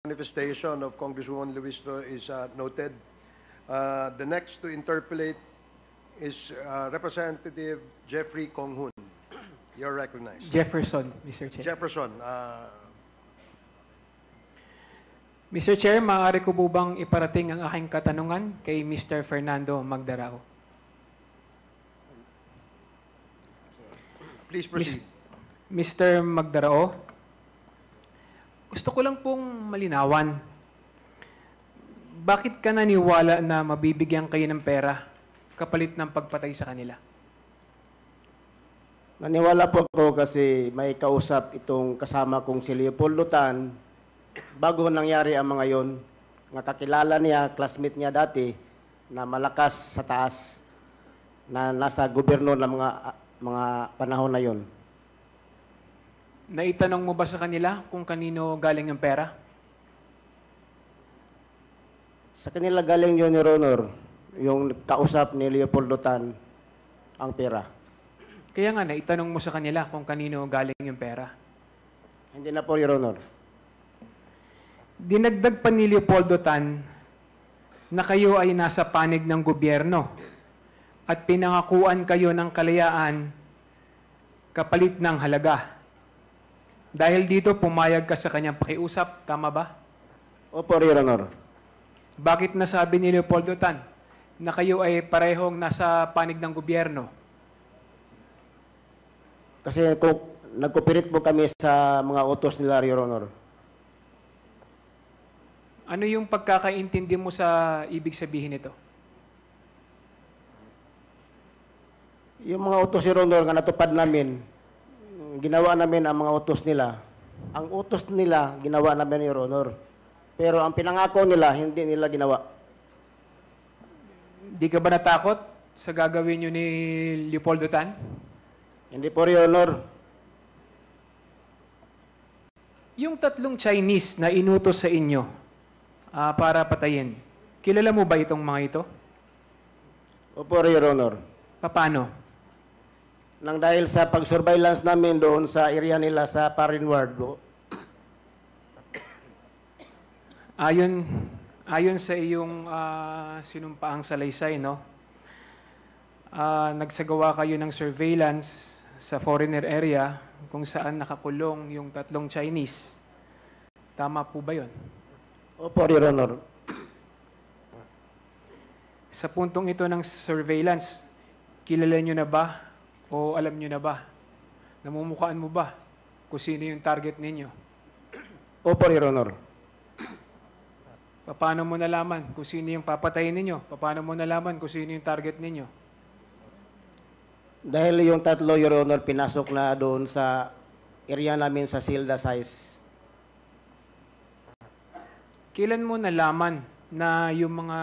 manifestation of Congresswoman Luistro is noted. The next to interpolate is Representative Jeffrey Konghun. You're recognized. Jefferson, Mr. Chair. Jefferson, Mr. Chair, maaari ko po bang iparating ang aking katanungan kay Mr. Fernando Magdarao? please proceed. Mr. Magdarao, gusto ko lang pong malinawan. Bakit ka naniwala na mabibigyan kayo ng pera kapalit ng pagpatay sa kanila? Naniwala po ako kasi may kausap itong kasama kong si Leopoldo Tan bago nangyari ang mga yon. Nakakilala niya, classmate niya dati na malakas sa taas na nasa gobyerno ng mga panahon na yon. Naitanong mo ba sa kanila kung kanino galing ang pera? Sa kanila galing yun, Your Honor, yung kausap ni Leopoldo Tan ang pera. Kaya nga, naitanong mo sa kanila kung kanino galing yung pera. Hindi na po, Your Honor. Dinagdag pa ni Leopoldo Tan na kayo ay nasa panig ng gobyerno at pinangakuan kayo ng kalayaan kapalit ng halaga. Dahil dito, pumayag ka sa kanyang pakiusap, tama ba? Opo, Your Honor. Bakit nasabi ni Leopoldo Tan na kayo ay parehong nasa panig ng gobyerno? Kasi nagkupirit po kami sa mga utos nila, Your Honor. Ano yung pagkakaintindi mo sa ibig sabihin nito? Yung mga utos, Your Honor, nga natupad namin, ginawa namin ang mga utos nila. Ang utos nila, ginawa namin, Your Honor. Pero ang pinangako nila, hindi nila ginawa. Di ka ba natakot sa gagawin nyo ni Leopoldo Tan? Hindi po, Your Honor. Yung tatlong Chinese na inutos sa inyo para patayin, kilala mo ba itong mga ito? Opo, Your Honor. Paano? Nang dahil sa pag-surveillance namin doon sa area nila sa Parin Ward, ayon sa iyong sinumpaang salaysay, no? Nagsagawa kayo ng surveillance sa foreigner area kung saan nakakulong yung tatlong Chinese. Tama po ba yun? Opo, Your Honor. Sa puntong ito ng surveillance, kilala nyo na ba o alam nyo na ba? Namumukhaan mo ba kung sino yung target ninyo? Opo, Your Honor. Paano mo nalaman kung sino yung papatayin ninyo? Paano mo nalaman kung sino yung target ninyo? Dahil yung tatlo, Your Honor, pinasok na doon sa area namin sa Silda Size. Kailan mo nalaman na yung mga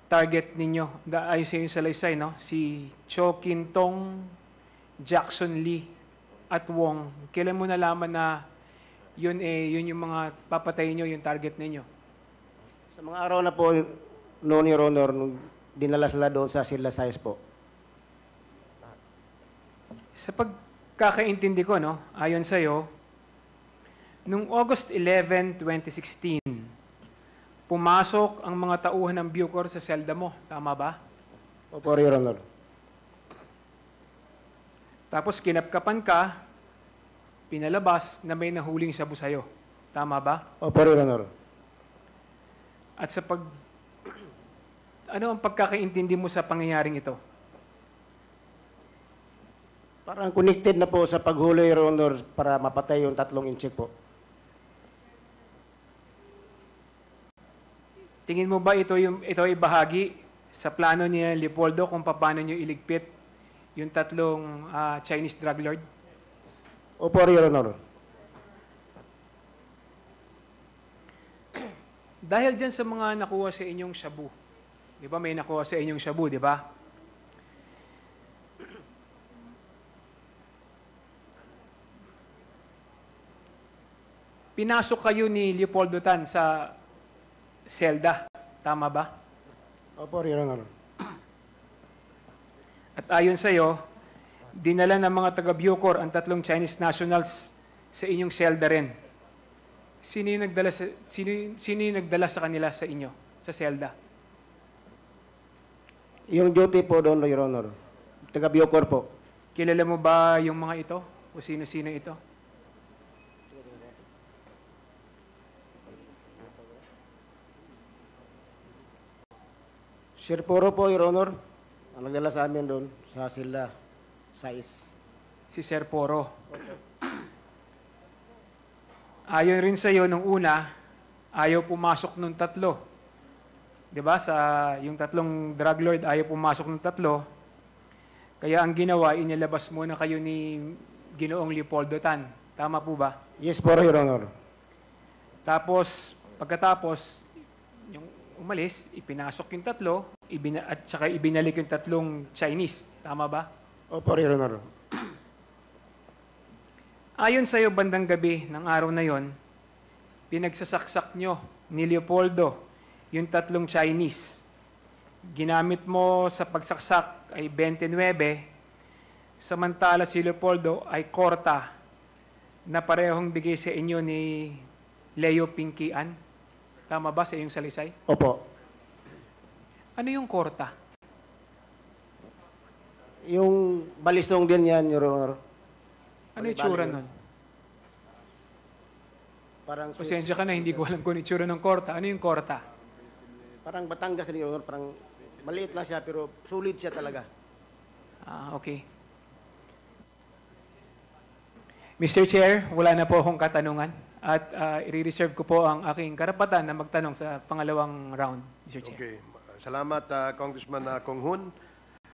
target ninyo, ay sa yung salaysay, no? Si Cho Kintong, Jackson Lee, at Wong, kailan mo nalaman na yun yung mga papatayin nyo, yung target ninyo? Sa mga araw na po noon, Your Honor, nung dinala sila doon sa Silda Size po. Sa pagkakaintindi ko, no, ayon sa'yo, noong August 11, 2016, pumasok ang mga tauhan ng Bucor sa selda mo. Tama ba? Opo, Your Honor. Tapos kinapkapan ka, pinalabas na may nahuling sabu sa'yo. Tama ba? Opo, Your Honor. At ano ang pagkakaintindi mo sa pangyayaring ito? Parang connected na po sa paghuli, Your Honor, para mapatay yung tatlong inchik po. Tingin mo ba ito ay bahagi sa plano ni Leopoldo kung paano nyo iligpit yung tatlong Chinese drug lord? Opo, Your Honor. Dahil dyan sa mga nakuha sa inyong shabu, di ba may nakuha sa inyong shabu, di ba? Pinasok kayo ni Leopoldo Tan sa selda. Tama ba? Opo, Your Honor. At ayon sa'yo, dinala ng mga taga-Bucor ang tatlong Chinese nationals sa inyong selda rin. Sino yung nagdala sa kanila sa inyo, sa selda? Yung duty po doon, Your Honor. Taga Biocor po. Kilala mo ba yung mga ito? O sino-sino ito? Sir Poro po, Your Honor. Ang nagdala sa amin doon, sa sila, size. Si Sir Poro. Ayon rin sa iyo nung una, ayaw pumasok nung tatlo. 'Di ba? Sa yung tatlong drug lord ayaw pumasok nung tatlo. Kaya ang ginawa, inilabas muna kayo ni Ginoong Leopoldo Tan. Tama po ba? Yes po, Your Honor. Tapos, pagkatapos, yung umalis, ipinasok yung tatlo, at saka ibinalik yung tatlong Chinese. Tama ba? Opo, Your Honor. Ayon sa iyo, bandang gabi ng araw na yon, pinagsasaksak nyo ni Leopoldo yung tatlong Chinese. Ginamit mo sa pagsaksak ay 29, samantala si Leopoldo ay korta na parehong bigay sa inyo ni Leo Pinkian. Tama ba sa iyong salisay? Opo. Ano yung korta? Yung balisong din yan, Your Honor. Ano yung tsura nun? Parang Pasensya ka na, hindi ko alam kung yung tsura ng korta. Ano yung korta? Parang Batangas, Your Honor. Parang maliit lang siya, pero solid siya talaga. Okay. Mr. Chair, wala na po akong katanungan at i-reserve ko po ang aking karapatan na magtanong sa pangalawang round, Mr. Chair. Okay. Salamat, Congressman Kong Hun.